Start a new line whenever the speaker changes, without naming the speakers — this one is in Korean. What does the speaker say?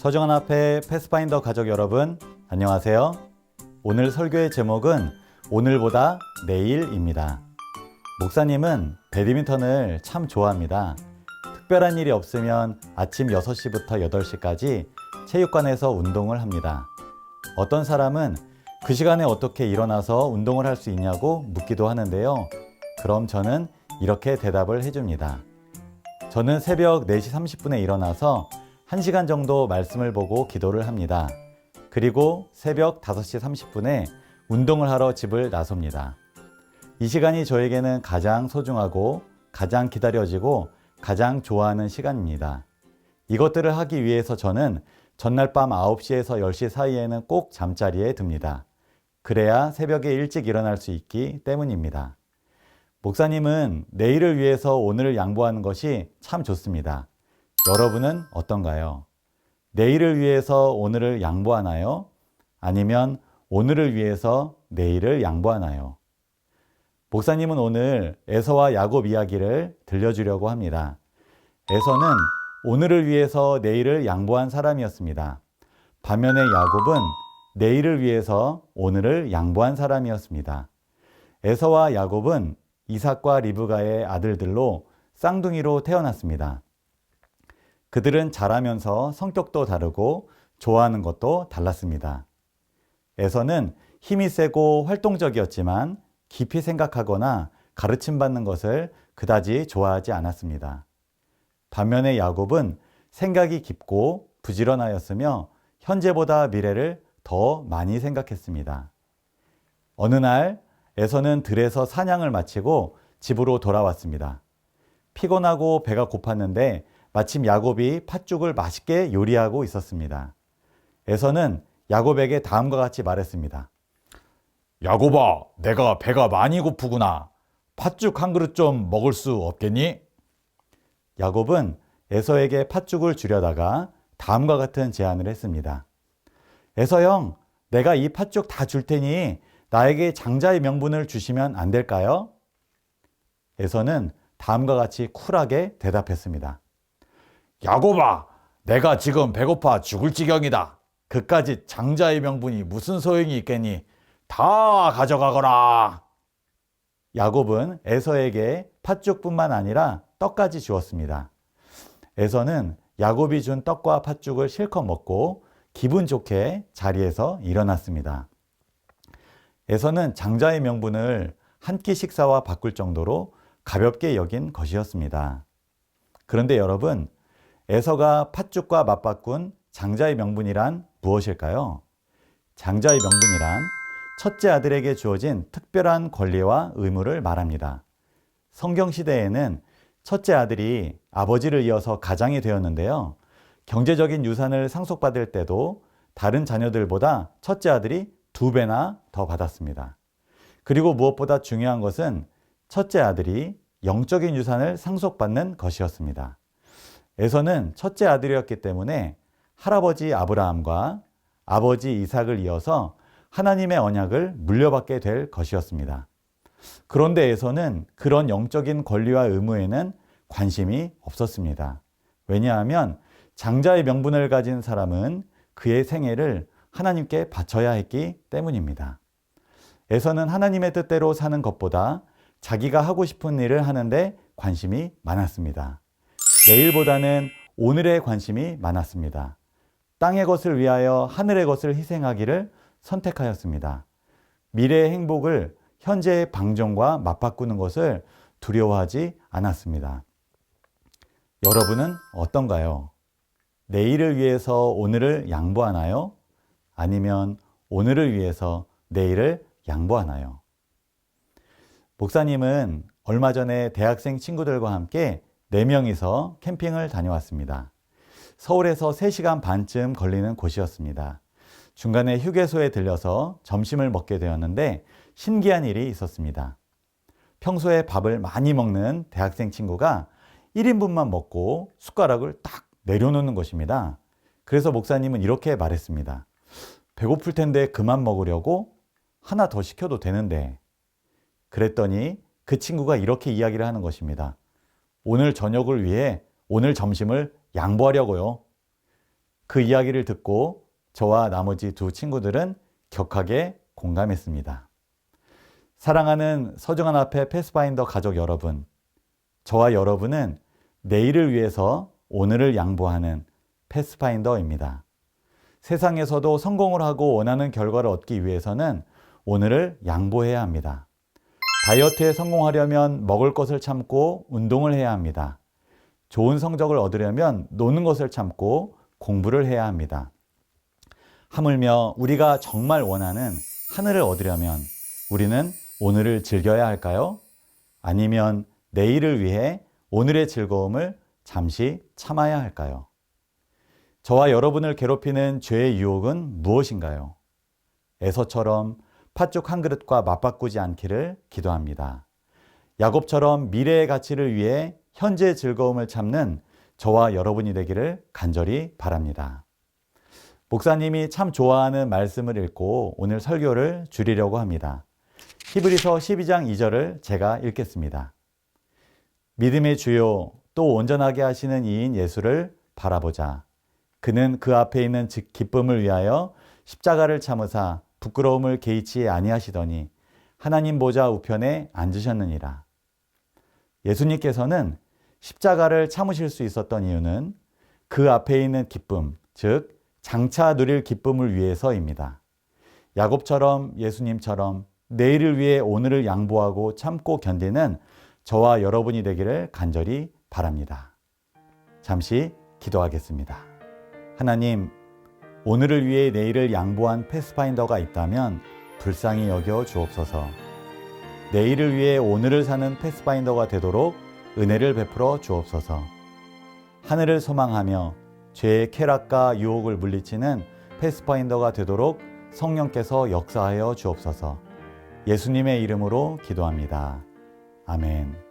서정한 앞에 패스파인더 가족 여러분, 안녕하세요. 오늘 설교의 제목은 오늘보다 내일입니다. 목사님은 배드민턴을 참 좋아합니다. 특별한 일이 없으면 아침 6시부터 8시까지 체육관에서 운동을 합니다. 어떤 사람은 그 시간에 어떻게 일어나서 운동을 할 수 있냐고 묻기도 하는데요. 그럼 저는 이렇게 대답을 해줍니다. 저는 새벽 4시 30분에 일어나서 1시간 정도 말씀을 보고 기도를 합니다. 그리고 새벽 5시 30분에 운동을 하러 집을 나섭니다. 이 시간이 저에게는 가장 소중하고 가장 기다려지고 가장 좋아하는 시간입니다. 이것들을 하기 위해서 저는 전날 밤 9시에서 10시 사이에는 꼭 잠자리에 듭니다. 그래야 새벽에 일찍 일어날 수 있기 때문입니다. 목사님은 내일을 위해서 오늘을 양보하는 것이 참 좋습니다. 여러분은 어떤가요? 내일을 위해서 오늘을 양보하나요? 아니면 오늘을 위해서 내일을 양보하나요? 목사님은 오늘 에서와 야곱 이야기를 들려주려고 합니다. 에서는 오늘을 위해서 내일을 양보한 사람이었습니다. 반면에 야곱은 내일을 위해서 오늘을 양보한 사람이었습니다. 에서와 야곱은 이삭과 리브가의 아들들로 쌍둥이로 태어났습니다. 그들은 자라면서 성격도 다르고 좋아하는 것도 달랐습니다. 에서는 힘이 세고 활동적이었지만 깊이 생각하거나 가르침받는 것을 그다지 좋아하지 않았습니다. 반면에 야곱은 생각이 깊고 부지런하였으며 현재보다 미래를 더 많이 생각했습니다. 어느 날 에서는 들에서 사냥을 마치고 집으로 돌아왔습니다. 피곤하고 배가 고팠는데 마침 야곱이 팥죽을 맛있게 요리하고 있었습니다. 에서는 야곱에게 다음과 같이 말했습니다. 야곱아, 내가 배가 많이 고프구나. 팥죽 한 그릇 좀 먹을 수 없겠니? 야곱은 에서에게 팥죽을 주려다가 다음과 같은 제안을 했습니다. 에서 형, 내가 이 팥죽 다 줄 테니 나에게 장자의 명분을 주시면 안 될까요? 에서는 다음과 같이 쿨하게 대답했습니다. 야곱아, 내가 지금 배고파 죽을 지경이다. 그까짓 장자의 명분이 무슨 소용이 있겠니? 다 가져가거라. 야곱은 에서에게 팥죽뿐만 아니라 떡까지 주었습니다. 에서는 야곱이 준 떡과 팥죽을 실컷 먹고 기분 좋게 자리에서 일어났습니다. 에서는 장자의 명분을 한 끼 식사와 바꿀 정도로 가볍게 여긴 것이었습니다. 그런데 여러분, 에서가 팥죽과 맞바꾼 장자의 명분이란 무엇일까요? 장자의 명분이란 첫째 아들에게 주어진 특별한 권리와 의무를 말합니다. 성경시대에는 첫째 아들이 아버지를 이어서 가장이 되었는데요. 경제적인 유산을 상속받을 때도 다른 자녀들보다 첫째 아들이 2배나 더 받았습니다. 그리고 무엇보다 중요한 것은 첫째 아들이 영적인 유산을 상속받는 것이었습니다. 에서는 첫째 아들이었기 때문에 할아버지 아브라함과 아버지 이삭을 이어서 하나님의 언약을 물려받게 될 것이었습니다. 그런데 에서는 그런 영적인 권리와 의무에는 관심이 없었습니다. 왜냐하면 장자의 명분을 가진 사람은 그의 생애를 하나님께 바쳐야 했기 때문입니다. 에서는 하나님의 뜻대로 사는 것보다 자기가 하고 싶은 일을 하는데 관심이 많았습니다. 내일보다는 오늘에 관심이 많았습니다. 땅의 것을 위하여 하늘의 것을 희생하기를 선택하였습니다. 미래의 행복을 현재의 방종과 맞바꾸는 것을 두려워하지 않았습니다. 여러분은 어떤가요? 내일을 위해서 오늘을 양보하나요? 아니면 오늘을 위해서 내일을 양보하나요? 목사님은 얼마 전에 대학생 친구들과 함께 4명이서 캠핑을 다녀왔습니다. 서울에서 3시간 반쯤 걸리는 곳이었습니다. 중간에 휴게소에 들려서 점심을 먹게 되었는데 신기한 일이 있었습니다. 평소에 밥을 많이 먹는 대학생 친구가 1인분만 먹고 숟가락을 딱 내려놓는 것입니다. 그래서 목사님은 이렇게 말했습니다. 배고플 텐데 그만 먹으려고? 하나 더 시켜도 되는데. 그랬더니 그 친구가 이렇게 이야기를 하는 것입니다. 오늘 저녁을 위해 오늘 점심을 양보하려고요. 그 이야기를 듣고 저와 나머지 두 친구들은 격하게 공감했습니다. 사랑하는 서중한 앞에 패스파인더 가족 여러분, 저와 여러분은 내일을 위해서 오늘을 양보하는 패스파인더입니다. 세상에서도 성공을 하고 원하는 결과를 얻기 위해서는 오늘을 양보해야 합니다. 다이어트에 성공하려면 먹을 것을 참고 운동을 해야 합니다. 좋은 성적을 얻으려면 노는 것을 참고 공부를 해야 합니다. 하물며 우리가 정말 원하는 하늘을 얻으려면 우리는 오늘을 즐겨야 할까요? 아니면 내일을 위해 오늘의 즐거움을 잠시 참아야 할까요? 저와 여러분을 괴롭히는 죄의 유혹은 무엇인가요? 에서처럼 팥죽 한 그릇과 맞바꾸지 않기를 기도합니다. 야곱처럼 미래의 가치를 위해 현재의 즐거움을 참는 저와 여러분이 되기를 간절히 바랍니다. 목사님이 참 좋아하는 말씀을 읽고 오늘 설교를 줄이려고 합니다. 히브리서 12장 2절을 제가 읽겠습니다. 믿음의 주요 또 온전하게 하시는 이인 예수를 바라보자. 그는 그 앞에 있는 기쁨을 위하여 십자가를 참으사 부끄러움을 개의치 아니하시더니 하나님 보좌 우편에 앉으셨느니라. 예수님께서는 십자가를 참으실 수 있었던 이유는 그 앞에 있는 기쁨, 즉 장차 누릴 기쁨을 위해서입니다. 야곱처럼 예수님처럼 내일을 위해 오늘을 양보하고 참고 견디는 저와 여러분이 되기를 간절히 바랍니다. 잠시 기도하겠습니다. 하나님, 오늘을 위해 내일을 양보한 패스파인더가 있다면 불쌍히 여겨 주옵소서. 내일을 위해 오늘을 사는 패스파인더가 되도록 은혜를 베풀어 주옵소서. 하늘을 소망하며 죄의 쾌락과 유혹을 물리치는 패스파인더가 되도록 성령께서 역사하여 주옵소서. 예수님의 이름으로 기도합니다. 아멘.